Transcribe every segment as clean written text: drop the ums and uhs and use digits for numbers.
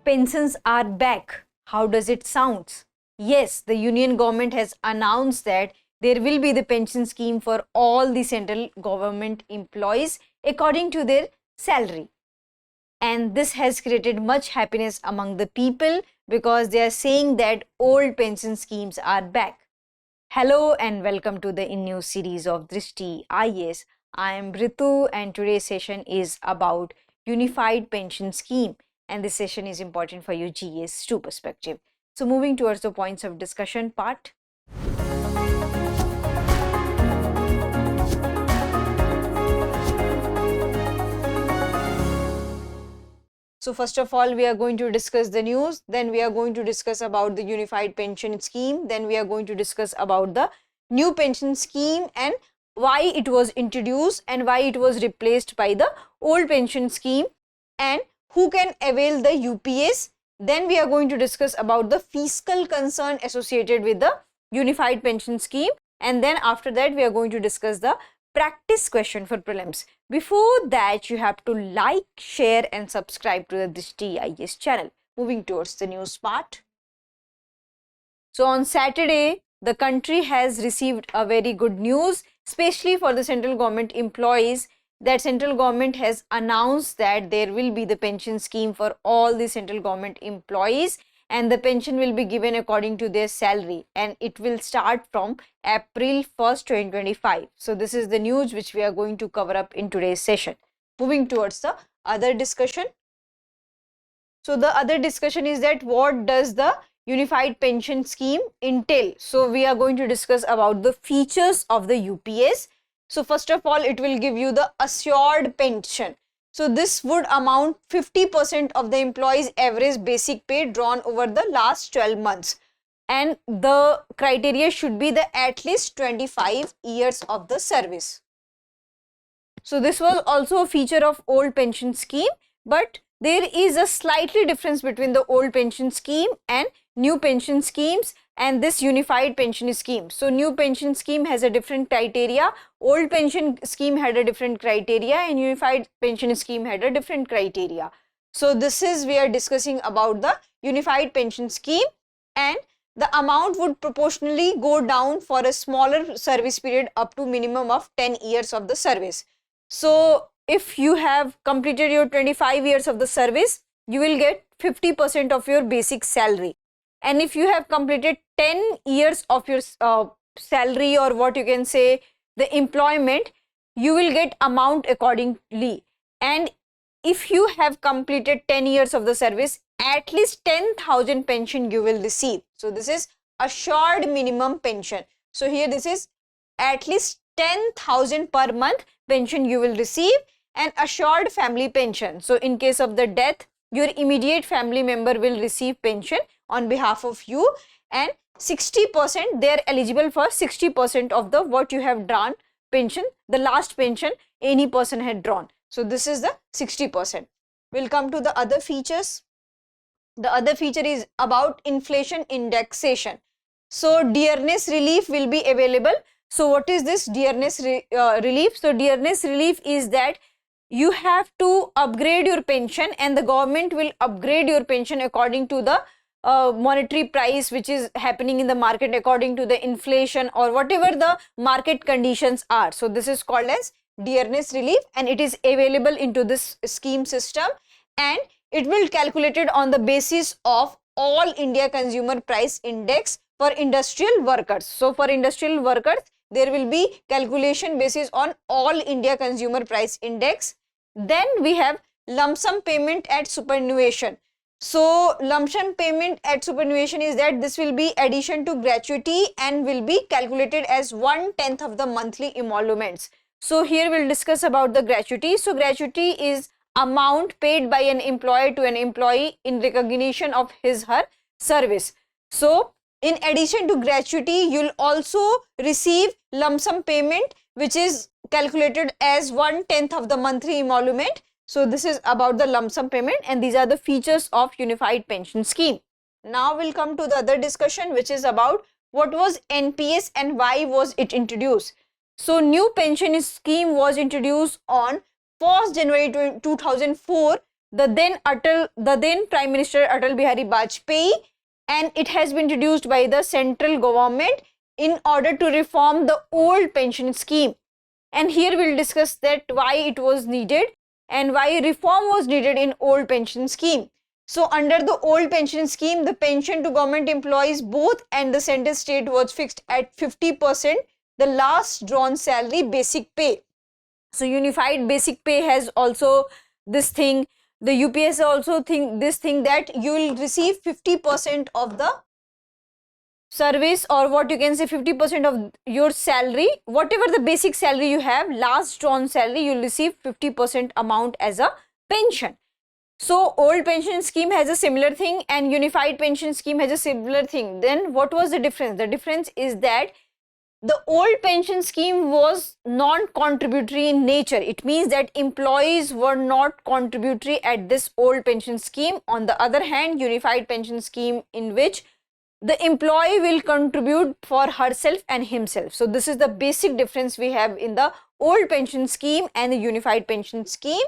Pensions are back. How does it sound? Yes, the union government has announced that there will be the pension scheme for all the central government employees according to their salary. And this has created much happiness among the people because they are saying that old pension schemes are back. Hello and welcome to the in news series of Drishti IAS. I am Ritu and today's session is about unified pension scheme, and this session is important for your GS2 perspective. So moving towards the points of discussion part. So first of all, we are going to discuss the news, then we are going to discuss about the unified pension scheme, then we are going to discuss about the new pension scheme and why it was introduced and why it was replaced by the old pension scheme and who can avail the UPS. Then we are going to discuss about the fiscal concern associated with the unified pension scheme, and then after that we are going to discuss the practice question for prelims. Before that, you have to like, share and subscribe to the Drishti IAS channel. Moving towards the news part. So on Saturday, the country has received a very good news, especially for the central government employees, that central government has announced that there will be the pension scheme for all the central government employees, and the pension will be given according to their salary, and it will start from April 1st, 2025. So this is the news which we are going to cover up in today's session. Moving towards the other discussion. So the other discussion is that what does the unified pension scheme entail? So we are going to discuss about the features of the UPS. So first of all, it will give you the assured pension. So this would amount 50% of the employee's average basic pay drawn over the last 12 months. And the criteria should be the at least 25 years of the service. So this was also a feature of old pension scheme, but there is a slightly difference between the old pension scheme and new pension schemes and this unified pension scheme. So new pension scheme has a different criteria, old pension scheme had a different criteria and unified pension scheme had a different criteria. So this is, we are discussing about the unified pension scheme, and the amount would proportionally go down for a smaller service period up to minimum of 10 years of the service. So if you have completed your 25 years of the service, you will get 50% of your basic salary. And if you have completed 10 years of your salary, or what you can say the employment, you will get amount accordingly. And if you have completed 10 years of the service, at least 10,000 pension you will receive. So this is assured minimum pension. So here this is at least 10,000 per month pension you will receive, and assured family pension. So in case of the death, your immediate family member will receive pension on behalf of you, and 60% they are eligible for 60% of the what you have drawn pension, the last pension any person had drawn. So this is the 60%. We'll come to the other features. The other feature is about inflation indexation. So dearness relief will be available. So what is this dearness relief? So dearness relief is that you have to upgrade your pension, and the government will upgrade your pension according to the monetary price which is happening in the market, according to the inflation or whatever the market conditions are. So this is called as dearness relief, and it is available into this scheme system, and it will calculated on the basis of all India Consumer Price Index for industrial workers. So for industrial workers, there will be calculation basis on all India Consumer Price Index. Then we have lump sum payment at superannuation. So lump sum payment at superannuation is that this will be addition to gratuity and will be calculated as 1/10 of the monthly emoluments. So here we'll discuss about the gratuity. So gratuity is amount paid by an employer to an employee in recognition of his/her service. So in addition to gratuity, you'll also receive lump sum payment which is calculated as 1/10 of the monthly emolument. So this is about the lump sum payment, and these are the features of unified pension scheme. Now we'll come to the other discussion, which is about what was NPS and why was it introduced. So new pension scheme was introduced on 1st January 2004 the then Prime Minister Atal Bihari Vajpayee, and it has been introduced by the central government in order to reform the old pension scheme. And here we'll discuss that why it was needed and why reform was needed in old pension scheme. So under the old pension scheme, the pension to government employees both and the central state was fixed at 50%, the last drawn salary basic pay. So unified basic pay has also this thing, the UPS also think this thing that you will receive 50% of the service, or what you can say 50% of your salary, whatever the basic salary you have, last drawn salary, you will receive 50% amount as a pension. So old pension scheme has a similar thing and unified pension scheme has a similar thing. Then what was the difference? The difference is that the old pension scheme was non-contributory in nature. It means that employees were not contributory at this old pension scheme. On the other hand, unified pension scheme in which the employee will contribute for herself and himself. So this is the basic difference we have in the old pension scheme and the unified pension scheme.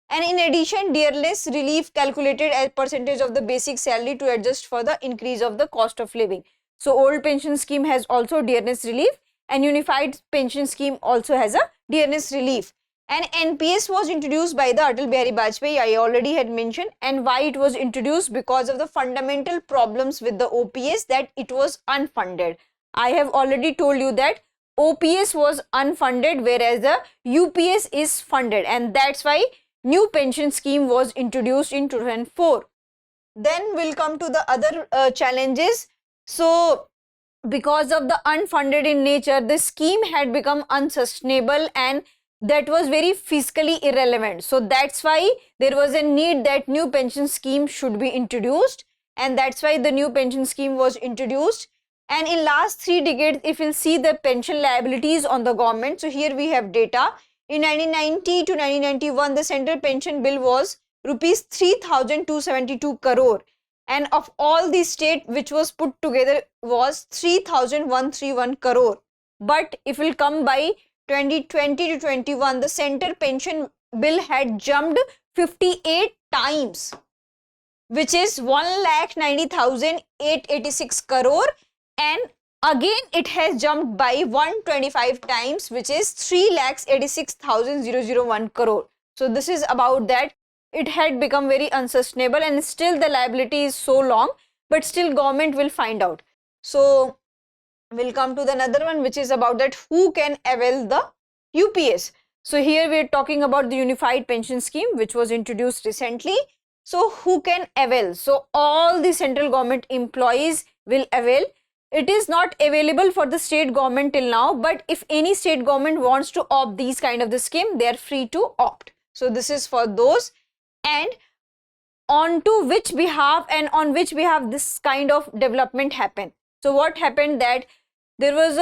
And in addition, dearness relief calculated as percentage of the basic salary to adjust for the increase of the cost of living. So old pension scheme has also dearness relief and unified pension scheme also has a dearness relief. And NPS was introduced by the Atal Bihari Vajpayee, I already had mentioned, and why it was introduced? Because of the fundamental problems with the OPS, that it was unfunded. I have already told you that OPS was unfunded whereas the UPS is funded, and that's why new pension scheme was introduced in 2004. Then we'll come to the other challenges. So because of the unfunded in nature, the scheme had become unsustainable and that was very fiscally irrelevant. So that's why there was a need that new pension scheme should be introduced, and that's why the new pension scheme was introduced. And in last 3 decades, if you'll see the pension liabilities on the government, so here we have data. In 1990 to 1991, the central pension bill was rupees 3,272 crore, and of all the state which was put together was 3,131 crore. But if we'll come by 2020 to 21, the central pension bill had jumped 58 times, which is 1,90,886 crore, and again it has jumped by 125 times, which is 3,86,001 crore. So this is about that. It had become very unsustainable and still the liability is so long, but still government will find out. So we'll come to the another one, which is about that who can avail the UPS. So here we are talking about the unified pension scheme which was introduced recently. So who can avail? So all the central government employees will avail. It is not available for the state government till now, but if any state government wants to opt these kind of the scheme, they are free to opt. So this is for those. And on to which behalf and on which behalf this kind of development happened. So what happened that there was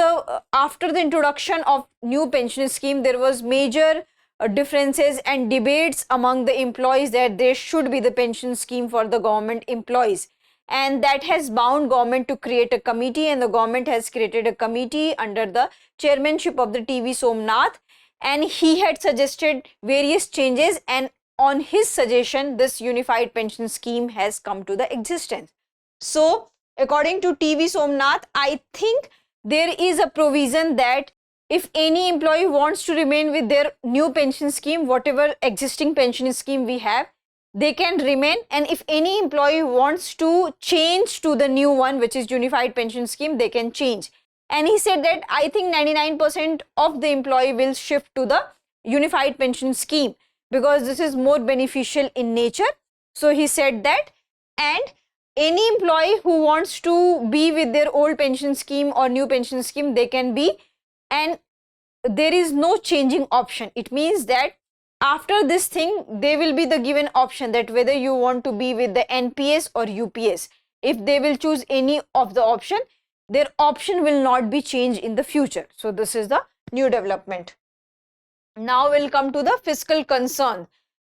after the introduction of new pension scheme, there was major differences and debates among the employees that there should be the pension scheme for the government employees, and that has bound government to create a committee, and the government has created a committee under the chairmanship of the TV Somnath, and he had suggested various changes, and on his suggestion this unified pension scheme has come to the existence. So according to TV Somnath, I think there is a provision that if any employee wants to remain with their new pension scheme, whatever existing pension scheme we have, they can remain, and if any employee wants to change to the new one, which is unified pension scheme, they can change. And he said that I think 99% of the employee will shift to the unified pension scheme because this is more beneficial in nature. So he said that, and any employee who wants to be with their old pension scheme or new pension scheme, they can be, and there is no changing option. It means that after this thing, they will be the given option that whether you want to be with the NPS or UPS. If they will choose any of the option, their option will not be changed in the future. So this is the new development. Now we'll come to the fiscal concern.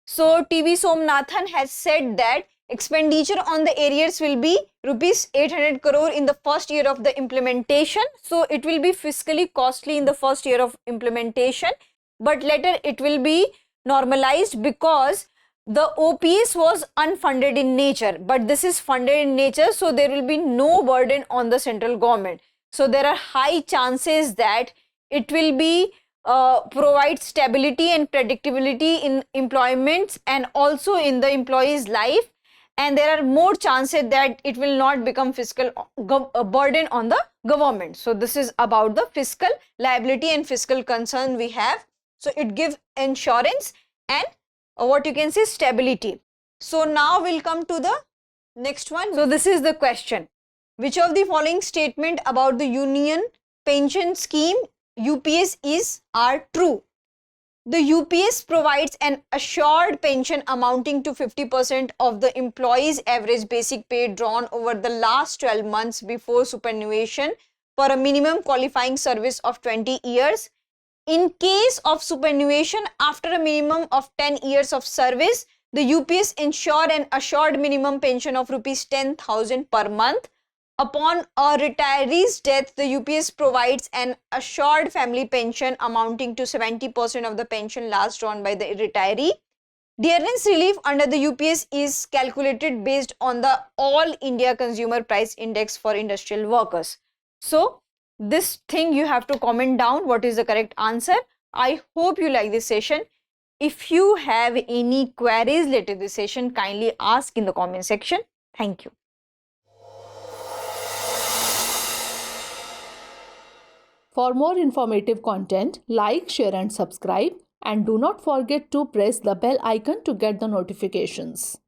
So TV Somnathan has said that expenditure on the arrears will be rupees 800 crore in the first year of the implementation. So it will be fiscally costly in the first year of implementation, but later it will be normalized because the OPS was unfunded in nature, but this is funded in nature, so there will be no burden on the central government. So there are high chances that it will be provide stability and predictability in employments and also in the employee's life, and there are more chances that it will not become fiscal burden on the government. So this is about the fiscal liability and fiscal concern we have. So it gives insurance and what you can say stability. So now we'll come to the next one. So this is the question: which of the following statement about the union pension scheme UPS are true? The UPS provides an assured pension amounting to 50% of the employee's average basic pay drawn over the last 12 months before superannuation for a minimum qualifying service of 20 years. In case of superannuation after a minimum of 10 years of service, the UPS ensure an assured minimum pension of rupees 10,000 per month. Upon a retiree's death, the UPS provides an assured family pension amounting to 70% of the pension last drawn by the retiree. Dearness relief under the UPS is calculated based on the All India Consumer Price Index for industrial workers. So this thing you have to comment down what is the correct answer. I hope you like this session. If you have any queries related to this session, kindly ask in the comment section. Thank you. For more informative content, like, share and subscribe, and do not forget to press the bell icon to get the notifications.